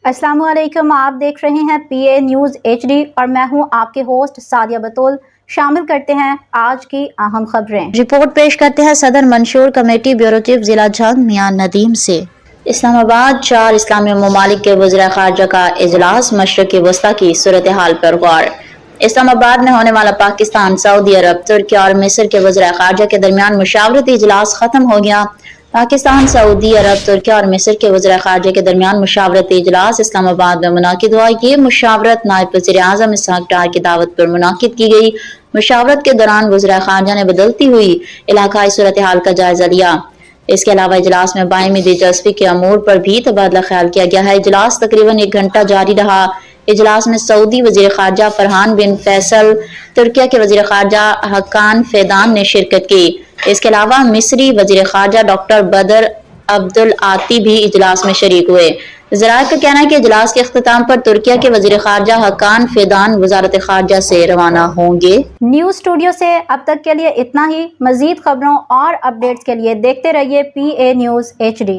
अस्सलाम वालेकुम, आप देख रहे हैं PA न्यूज़ HD और मैं हूं आपके होस्ट सादिया बतूल। शामिल करते हैं आज की अहम खबरें। रिपोर्ट पेश करते हैं सदर मंशूर कमेटी ब्यूरो चीफ जिला जंग मियां नदीम से। इस्लामाबाद 4 इस्लामी ममालिक के वज़ीर ख़ारजा का इजलास, मशरिक़ वस्ता की सूरत हाल पर गौर। इस्लामाबाद में होने वाला पाकिस्तान, सऊदी अरब, तुर्की और मिस्र के वज़ीर ख़ारजा के दरमियान मुशावरती इजलास ख़त्म हो गया। पाकिस्तान, सऊदी अरब, तुर्की और मिस्र के वज़ीर ख़ारजा के दरमियान मुशावरती इजलास इस्लामाबाद में मुनाकिद हुआ। ये मुशावरत नायब वज़ीर आज़म इसहाक़ डार की दावत पर मुनाकिद की गई। मुशावरत के दौरान वज़ीर ख़ारजा ने बदलती हुई इलाकाई सूरत हाल का जायजा लिया। इसके अलावा इजलास में बायमी दिलचस्पी के अमूर पर भी तबादला ख्याल किया गया है। इजलास तकरीबन 1 घंटा जारी रहा। इजलास में सऊदी वज़ीर ख़ारजा फरहान बिन फैसल, तुर्की के वज़ीर ख़ारजा हक्कान फ़ेदान ने शिरकत की। इसके अलावा मिस्री वज़ीर ख़ारजा डॉक्टर बदर अब्दुल आती भी इजलास में शरीक हुए। ज़राए का कहना है कि इजलास के अख्ताम पर तुर्की के वज़ीर ख़ारजा हक्कान फ़ेदान वज़ारत ख़ारजा से रवाना होंगे। न्यूज़ स्टूडियो से अब तक के लिए इतना ही। मज़ीद खबरों और अपडेट्स के लिए देखते रहिए PA न्यूज़ HD।